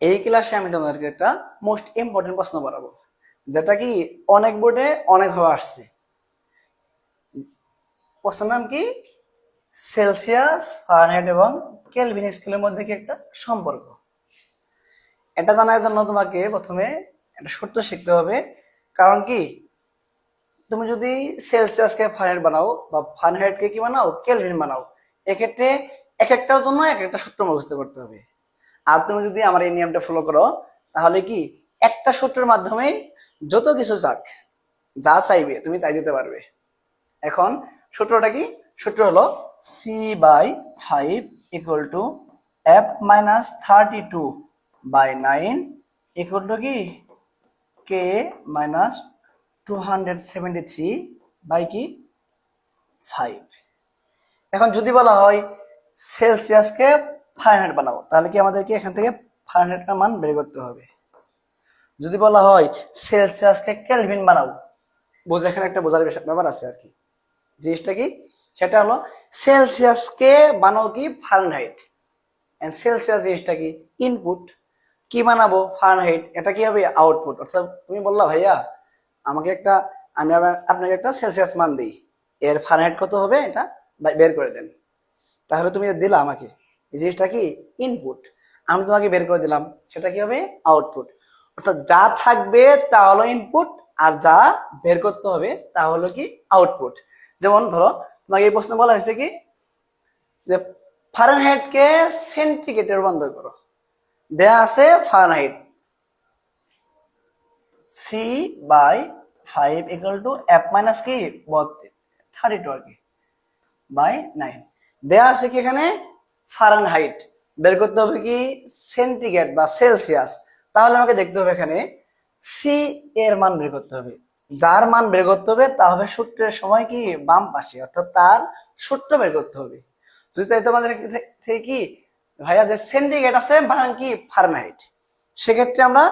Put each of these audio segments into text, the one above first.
এই ক্লাসে আমি তোমাদেরকে একটা মোস্ট ইম্পর্টেন্ট প্রশ্ন করাবো, যেটা কি অনেক বোর্ডে অনেকভাবে আসছে। প্রশ্নের নাম কি? সেলসিয়াস, ফারেনহাইট এবং কেলভিন স্কেলের মধ্যে কি একটা সম্পর্ক। এটা জানার জন্য তোমাকে প্রথমে একটা সূত্র শিখতে হবে। কারণ কি, তুমি যদি সেলসিয়াসকে ফারেনহাইট বানাও বা ফারেনহাইটকে কি বানাও কেলভিন বানাও, এক্ষেত্রে এক একটার জন্য এক একটা সূত্র মুখস্থ করতে হবে। আর তুমি যদি আমার এই নিয়মটা ফলো করো, তাহলে কি একটা সূত্রের মাধ্যমে যত কিছু যা চাইবে তুমি তাই দিতে পারবে। এখন সূত্রটা কি? সূত্র হলো C/5 equal to F-32/9 equal to কি K-273/5। এখন যদি বলা হয় সেলসিয়াসকে ফারেনহাইট বানাও, তাহলে কি আমাদেরকে এখান থেকে ফারেনহাইটের মান বের করতে হবে। যদি বলা হয় সেলসিয়াসকে কেলভিন বানাও, বোঝা এখানে একটা বোঝার ব্যাপার আছে আর কি। জিনিসটা কি? সেটা হলো সেলসিয়াসকে বানাও কি ফারেনহাইট, এন্ড সেলসিয়াস জিনিসটা কি ইনপুট, কি বানাবো ফারেনহাইট, এটা কি হবে আউটপুট। অর্থাৎ তুমি বললা ভাইয়া আমাকে আমি আপনাকে একটা সেলসিয়াস মান দিই, এর ফারেনহাইট কত হবে এটা বের করে দেন। তাহলে তুমি দিলা আমাকে, এই জিনিসটা কি ইনপুট, আমি তোমাকে বের করে দিলাম, সেটা কি হবে আউটপুট। অর্থাৎ যা থাকবে তা হলো ইনপুট, আর যা বের করতে হবে তা হলো কি আউটপুট। যেমন ধরো তোমাকে এই প্রশ্ন বলা হয়েছে কি যে ফারেনহাইটকে সেন্টিগ্রেডে রূপান্তর করো। দেয়া আছে Fahrenheit C/5 equal to F minus কি 32 আর কি বাই 9। দেয়া আছে কি এখানে ফারেনহাইট, বের করতে হবে কি সেন্টিগ্রেড বা সেলসিয়াস। তাহলে আমাকে দেখতে হবে এখানে সি এর মান বের করতে হবে। যার মান বের করতে হবে তা হবে সূত্রের সময় কি বাম পাশে, অর্থাৎ তার সূত্র বের করতে হবে। যদি চাই তোমাদের থেকে কি ভাইয়া যে সেন্টিগ্রেড আছে বানান কি ফারেনহাইট, সেক্ষেত্রে আমরা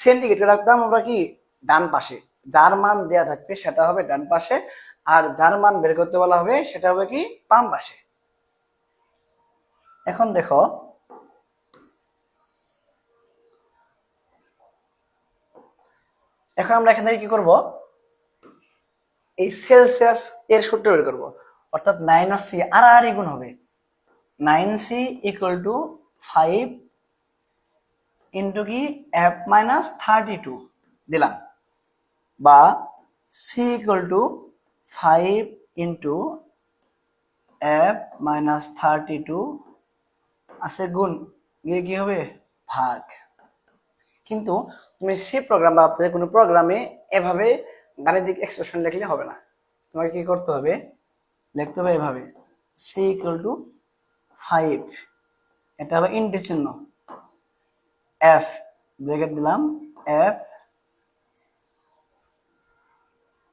সেন্টিগ্রেড রাখতাম আমরা কি ডান পাশে, যার মান দেয়া থাকবে সেটা হবে ডান পাশে, আর যার মান বের করতে বলা হবে সেটা হবে কি বাম পাশে। এখন দেখো এখন আমরা এখান থেকে কি করব, এই সেলসিয়াস এর সূত্র বের করব। অর্থাৎ 9C আর গুণ হবে 9C ইকুয়াল টু 5 ইন্টু কি F-32 দিলাম, বা C equal to 5 into F-32 আছে গুণ, গিয়ে কি হবে ভাগ। কিন্তু তুমি সি প্রোগ্রাম বা কোনো প্রোগ্রামে এভাবে গাণিতিক এক্সপ্রেশন লিখলে হবে না। তোমাকে কি করতে হবে, লিখতে হবে এভাবে সি ইকুয়াল টু 5, এটা হলো ইন্টু চিহ্ন, এফ ব্র্যাকেট দিলাম এফ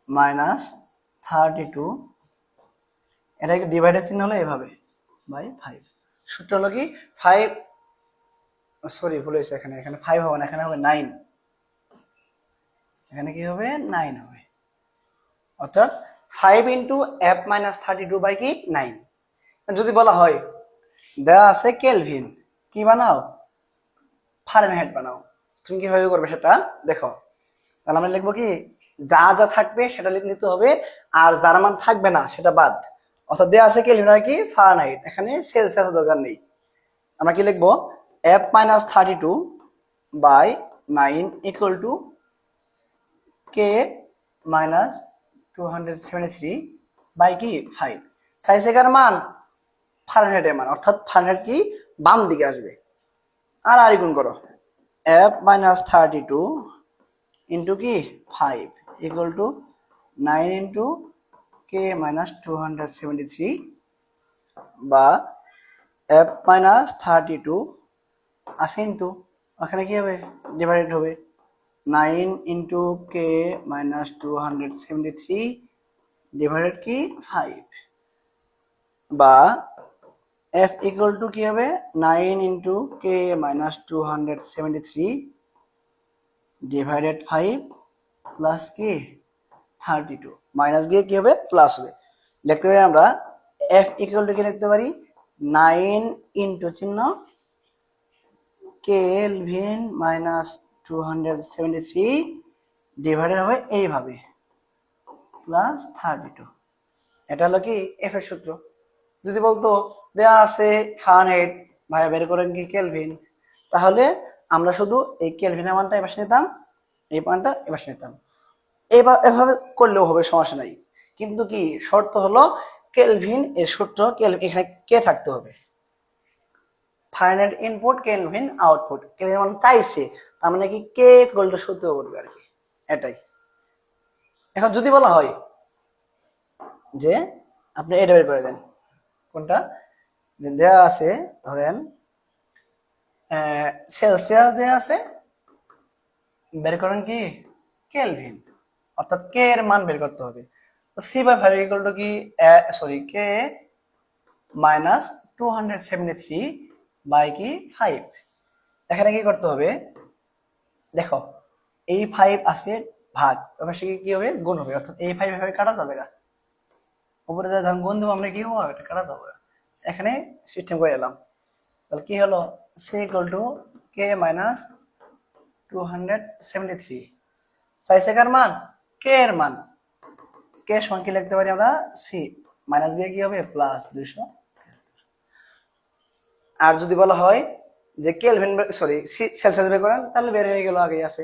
মাইনাস 32, এটা ডিভাইডের চিহ্ন হলো এভাবে বাই 5। সূত্র হলো কি 5, সরি ভুল হয়েছে, এখানে 5 হবে না, এখানে হবে 9, এখানে কি হবে 9 হবে। অর্থাৎ 5 ইন্টু F-32 কি 9। যদি বলা হয় দেওয়া আছে কেলভিন, কি বানাও ফারেনহাইট বানাও, তুমি কিভাবে করবে সেটা দেখো। তাহলে আমরা লিখবো কি যা যা থাকবে সেটা নিতে হবে, আর যার মান থাকবে না সেটা বাদ। অর্থাৎ দেওয়া আছে কেলভিন আর কি ফারেনহাইট, এখানে সেলসিয়াস দরকার নেই। আমরা কি লিখবো F-32/9 equal to K-273 by কি 5। সাইজ এর মান ফারেনহাইটের মান, অর্থাৎ ফারেনহাইট কি বাম দিকে আসবে। আর গুণ করো F-32 ইন্টু কি 5 ইকুয়াল টু 9 ইন্টু K-273 বা F-32 আছে ইন্টু, ওখানে কি হবে ডিভাইডেড হবে 9 ইন্টু K-273 ডিভাইডেড কি 5, বা F ইকুয়াল টু কি হবে 9 ইন্টু K-273 ডিভাইডেড 5 প্লাস কি 32, মাইনাস গিয়ে কি হবে প্লাস হবে। লিখতে পারি আমরা F ইকুয়াল টু কি লিখতে পারি 9 ইন্টু চিহ্ন কেলভিন মাইনাস 273 ডিভাইডেড হবে এইভাবে প্লাস 32। এটা হলো কি এফ এর সূত্র। যদি বলতো দেয়া আছে ফারেনহাইট, ভাইয়া বের করেন কি কেলভিন, তাহলে আমরা শুধু এই কেলভিনের মানটা এপাশে নিতাম, এই মানটা এপাশে নিতাম, এভাবে করলেও হবে, সমস্যা নাই। কিন্তু কি শর্ত হলো কেলভিন এর সূত্র এখানে কে থাকতে হবে, Fahrenheit input kelvin output, kelvin মান চাইছে, তার মানে কি কে ইকুয়াল সূত্র বলবে আর কি, এটাই। এখন যদি বলা হয় যে আপনি এটা বের করে দেন, কোনটা দেয়া আছে, ধরেন সেলসিয়াস দেয়া আছে, বের করেন কি কেলভিন, অর্থাৎ কে এর মান বের করতে হবে। তো C by five equal to কি, সরি কে মাইনাস 273 বাই কি 5। এখানে কি করতে হবে, দেখো এই 5 আছে ভাগ, এবার সে কি হবে গুণ হবে, অর্থাৎ এই 5 এভাবে কাটা যাবে না, উপরে যা ধরুন গুণ দেবো আমরা কি হবো, এটা কাটা যাবে। এখানে সিস্টেম করে এলাম, তাহলে কি হলো C equal to K minus 273, চাইছে কার মান, কে এর মান, কে সমান কি লিখতে পারি আমরা, সি মাইনাস দিয়ে কি হবে প্লাস 200। আর যদি বলা হয় যে কেলভিন সরি সেলসিয়াস বের করেন, তাহলে বের হয়ে গেল, আগেই আছে।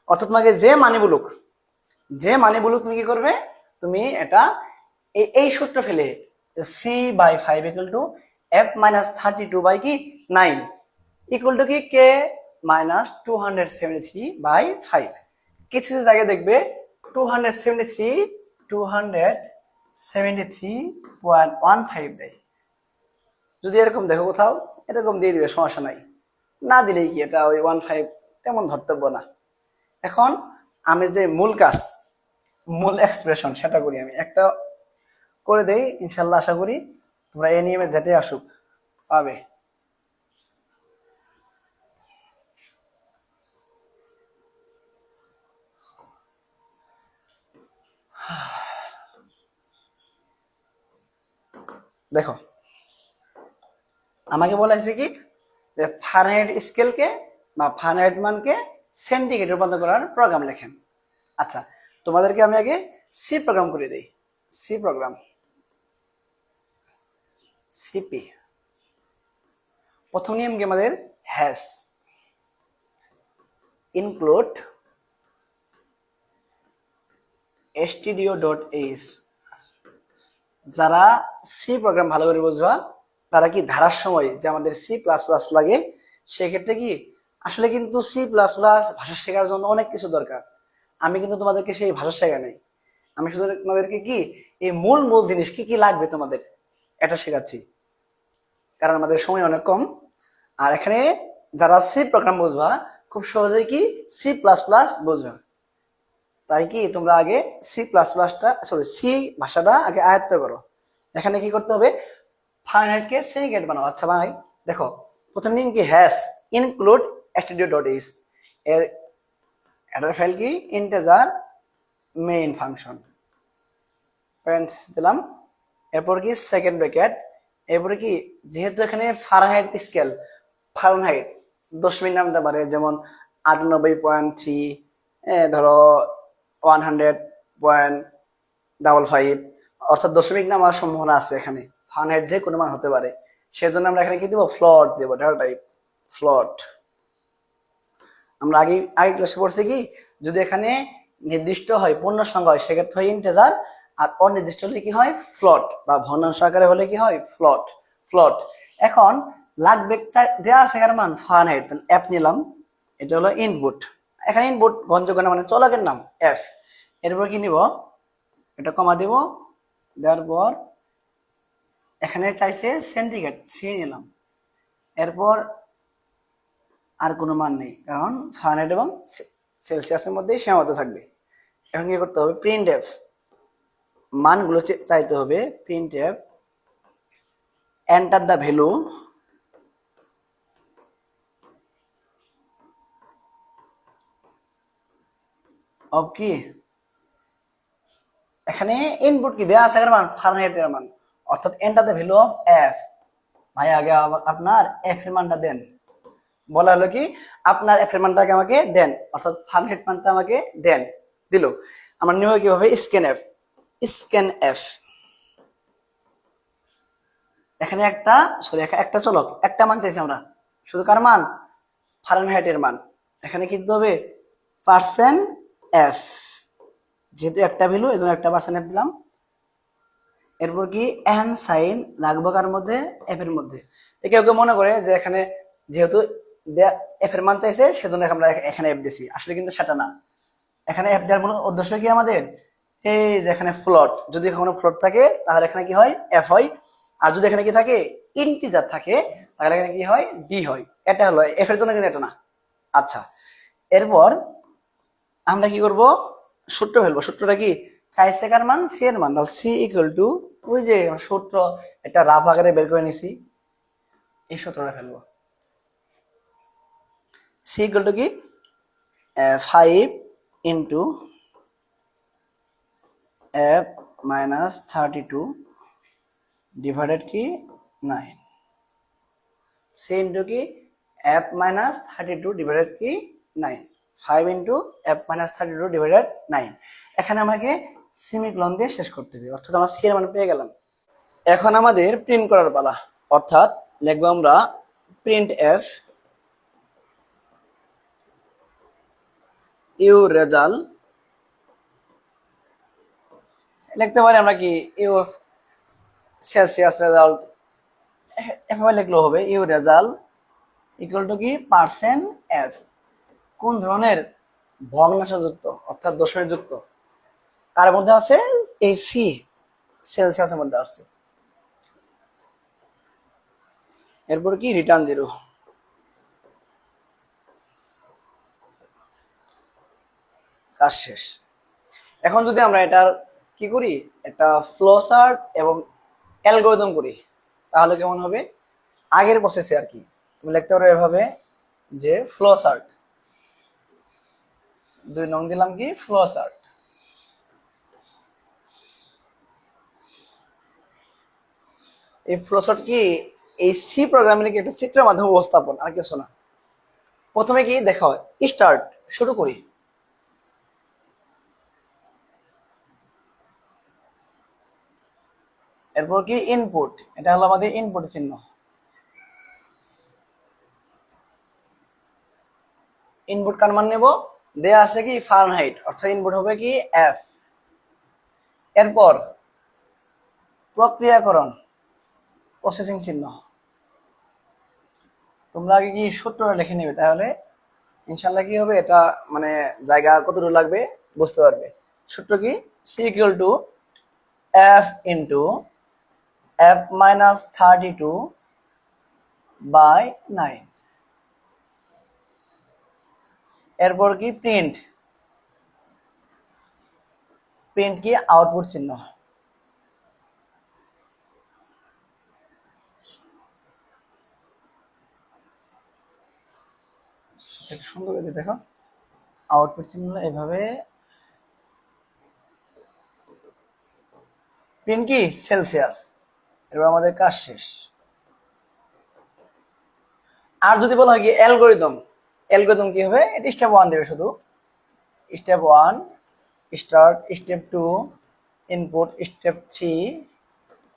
অর্থাৎ তোমাকে যে মানে বলুক তুমি কি করবে, তুমি এটা এই সূত্র ফেলে C by 5 equal to F minus 32 by কি 9 ইকুয়াল টু কি কে মাইনাস 273 বাই 5। কিছু জায়গায় দেখবে 273.15 দেয়। যদি এরকম দেখো কোথাও, এরকম দিয়ে দিবে, সমস্যা নাই, না দিলেই কি এটা ওই 15 তেমন ধর্তব্য না। এখন আমি যে মূল এক্সপ্রেশন সেটা করি, আমি একটা করে দেই, ইনশাল্লাহ আশা করি তোমরা এই নিয়মে যেটাই আসুক পাবে। দেখো আমাকে বলা হয়েছে কি যে ফারেনহাইট স্কেলকে বা ফারেনহাইট মানকে সেন্টিগ্রেডে রূপান্তর করার প্রোগ্রাম লেখেন। আচ্ছা, তোমাদেরকে আমি আগে সি প্রোগ্রাম করে দেই, সি প্রোগ্রাম সিপি। প্রথম নিয়ম কি আমাদের, হ্যাশ ইনক্লুড stdio.h। যারা সি প্রোগ্রাম ভালো করে বুঝবা তারা কি ধারার সময় যে আমাদের সি প্লাস প্লাস লাগে, সেক্ষেত্রে কি আসলে কিন্তু সি প্লাস প্লাস ভাষা শেখার জন্য অনেক কিছু দরকার। আমি কিন্তু তোমাদেরকে সেই ভাষা শেখা নাই, আমি শুধু তোমাদেরকে কি এই মূল জিনিস কি কি লাগবে তোমাদের এটা শেখাচ্ছি, কারণ আমাদের সময় অনেক কম। আর এখানে যারা সি প্রোগ্রাম বুঝবা খুব সহজেই কি সি প্লাস প্লাস বুঝবা, তাই কি তোমরা আগে সি প্লাস প্লাসটা সি ভাষাটা আগে আয়ত্ত করো। এখানে কি করতে হবে, ফারেনহাইটকে সেন্টিগ্রেড বানাও। আচ্ছা ভাই দেখো, প্রথম নিয়ম কি, হ্যাশ ইনক্লুড stdio.h, এর হেডার ফাইল কি ইন্টিজার মেইন ফাংশন, প্যারেন্থেসিস দিলাম, এরপর কি সেকেন্ড ব্র্যাকেট, এরপরে কি যেহেতু এখানে ফারেনহাইট স্কেল, ফারেনহাইট দশমিক নাম দিতে পারে, যেমন 98.3, ধরো 100.55, অর্থাৎ দশমিক নামার সম্ভাবনা আছে এখানে, ফারেনহাইট যে কোনো মান হতে পারে, সেজন্য আমরা এখানে কি দিব, ফ্লোট দেব, ডেটা টাইপ ফ্লোট। আমরা আগে ক্লাসে পড়ছি কি যদি এখানে নির্দিষ্ট হয় পূর্ণ সংখ্যা হয় সেক্ষেত্রে হয় ইন্টিজার, আর অনির্দিষ্ট হলে কি হয় ফ্লোট, বা ভগ্নাংশ আকারে হলে কি হয় ফ্লোট। এখন লাগবে দেয়া আছে এর মান ফারেনহাইট, তাহলে এফ নিলাম, এটা হলো ইনপুট, এখানে ইনপুট গণযোগ্য মানে চলকের নাম এফ, এরপর কি নিব, এটা কমা দিব, দেওয়ার পর এখানে চাইছে সেন্টিগ্রেড, সি নিলাম, এরপর আর কোনো মান নেই কারণ ফারেনহাইট এবং সেলসিয়াসের মধ্যেই সীমাবদ্ধ থাকবে। এখন কি করতে হবে, প্রিন্ট এফ মানগুলো চাইতে হবে, print F enter the value of কি, এখানে ইনপুট কি দেওয়া আছে এর মান ফারেনহাইটের মান, অর্থাৎ enter the value of F. ভাই আগে আপনার এফ এর মানটা দেন, বলা হলো কি আপনার এফ এর মানটাকে আমাকে দেন, অর্থাৎ ফারেনহাইট মানটা আমাকে দেন, দিল। আমরা নিব কিভাবে, স্ক্যান এফ, স্ক্যান এফ। এখানে একটা চলক, একটা মান চাইছি আমরা, শুধু কার মান, ফারেনহাইটের মান। এখানে কি দিতে হবে, পার্সেন্ট এফ, যেহেতু একটা ভ্যালু এজন্য একটা পার্সেন্ট এফ দিলাম। এরপর কি এন সাইন রাখবো কার মধ্যে, এফ এর মধ্যে। কেউ কেউ মনে করে যে এখানে যেহেতু এফ এর মান চাইছে সেজন্য আমরা এখানে এফ দিছি, আসলে কিন্তু সেটা না। এখানে এফ দেওয়ার মূল উদ্দেশ্য কি আমাদের, এই যে এখানে ফ্লোট, যদি কোনো ফ্লোট থাকে তাহলে এখানে কি হয়, এফ হয়। আর যদি এখানে কি থাকে, ইন্টিজার থাকে, তাহলে এখানে কি হয়, ডি হয়। এটা হলো এফ এর জন্য, কিন্তু এটা না। আচ্ছা, এরপর আমরা কি করব, সূত্র ফেলবো। সূত্রটা কি, চাইছে কার মান, সি এর মান, তাহলে সি ইকুয়াল টু, ওই যে সূত্র একটা রাফ আকারে বের করে নিছি, এই সূত্রটা ফেলবো। সি ইকুয়াল টু কি, 5 ইন্টু এফ মাইনাস 32 ডিভাইডেড কি 9, সি ইন্টু কি এফ মাইনাস 32 ডিভাইডেড কি 9, 5 ইন্টু এফ মাইনাস 32 ডিভাইডেড 9। এখানে আমাকে সেমিকোলন দিয়ে শেষ করতে হবে, অর্থাৎ আমরা সি এর মান পেয়ে গেলাম। এখন আমাদের প্রিন্ট করার পালা, অর্থাৎ লিখবো আমরা প্রিন্ট এফ ইউ রেজাল্ট, লিখতে পারি আমরা কি ইউ সেলসিয়াস রেজাল্ট, এভাবে লিখলেও হবে। ইউ রেজাল্ট ইকুয়াল টু কি পার্সেন্ট এফ, কোন ধরনের, ভগ্নাংশযুক্ত অর্থাৎ দশমিক যুক্ত, কার মধ্যে আছে, এই সি সেলসিয়াসের মধ্যে আছে। এরপর কি রিটার্ন 0। কাজ শেষ। এখন যদি আমরা এটার কি করি, একটা ফ্লো চার্ট এবং অ্যালগরিদম করি, তাহলে কেমন হবে, আগের প্রসেসে আর কি। তুমি লিখতে পারো এভাবে যে ফ্লো চার্ট, 2 নং দিলাম কি ফ্লো চার্ট। এই ফ্লো চার্ট কি, এই সি প্রোগ্রামিং একটা চিত্রের মাধ্যমে উপস্থাপন, আর কিছু না। প্রথমে কি দেখো, স্টার্ট, শুরু করি। এরপর কি ইনপুট, এটা হলো আমাদের ইনপুট চিহ্ন। ইনপুট কার মান নেব, দেয়া আছে কি ফারেনহাইট, অর্থাৎ ইনপুট হবে কি এফ। এরপর প্রক্রিয়াকরণ, প্রসেসিং চিহ্ন। তোমরা আগে কি সূত্রটা লিখে নেবে, তাহলে ইনশাল্লাহ কি হবে, এটা মানে জায়গা কতটুকু লাগবে বুঝতে পারবে। সূত্র কি, C equal to F into F minus 32 by 9। এরপর কি প্রিন্ট, প্রিন্ট কি আউটপুট চিহ্ন। সুন্দর করে দেখো, আউটপুট চিহ্ন এভাবে। প্রিন্ট কি সেলসিয়াস। এবার আমাদের কাজ শেষ। আর যদি বলা হয় কি অ্যালগরিদম, অ্যালগরিদম কি হবে, এটা স্টেপ 1 দেবে শুধু। Step 1 start, step 2 input, step 3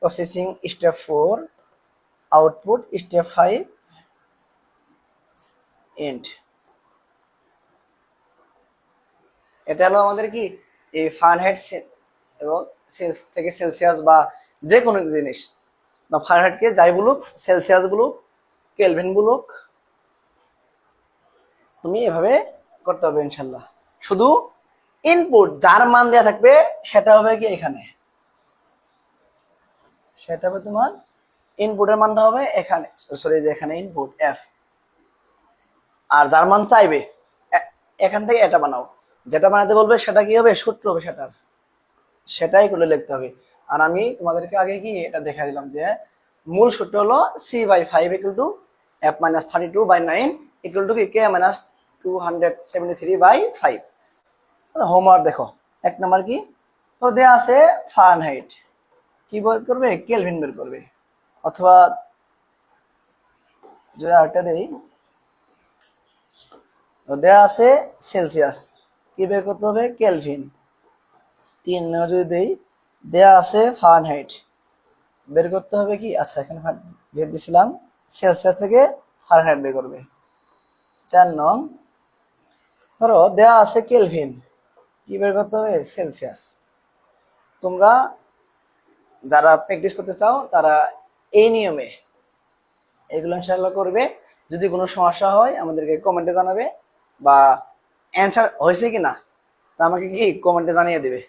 processing, step 4 output, step 5 end. এটা হলো আমাদের কি এই ফারেনহাইট এবং থেকে সেলসিয়াস বা যে কোনো জিনিস, না ফারেনহাইটকে যাই বলুক, সেলসিয়াস বলুক, কেলভিন বলুক, তুমি এভাবে করতে হবে ইনশাল্লাহ। শুধু ইনপুট যার মান দেওয়া থাকবে সেটা হবে কি এখানে, সেটা হবে তোমার ইনপুটের মানটা হবে এখানে, সরি যে এখানে ইনপুট এফ। আর যার মান চাইবে এখান থেকে এটা বানাও, যেটা বানাতে বলবে সেটা কি হবে, সূত্র হবে সেটার, সেটাই করে লিখতে হবে। আর আমি তোমাদেরকে আগে কি এটা দেখা দিলাম যে মূল সূত্র হলো C by 5 equal to F minus 32 by 9 equal to K minus 273 by 5। Homework দেখো, 1 নাম্বার কি তোর দেয়া আছে ফারেনহাইট, কি বের করবে, কেলভিন বের করবে। অথবা যদি আরেকটা দেই, তো দেয়া আছে সেলসিয়াস, কি বের করতে হবে? কেলভিন। 3 যদি দেই, দেয়া আছে ফারেনহাইট, বের করতে হবে কি? আচ্ছা, এখানে যে দিছিলাম সেলসিয়াস থেকে ফারেনহাইট বের করবে। 4 নং, ধরো দেয়া আছে কেলভিন, কি বের করতে হবে? সেলসিয়াস। তোমরা যারা প্র্যাকটিস করতে চাও তারা এই নিয়মে এগুলো ইনশাআল্লাহ করবে। যদি কোনো সমস্যা হয় আমাদেরকে কমেন্টে জানাবে, বা অ্যান্সার হয়েছে কিনা তা আমাকে কি কমেন্টে জানিয়ে দিবে।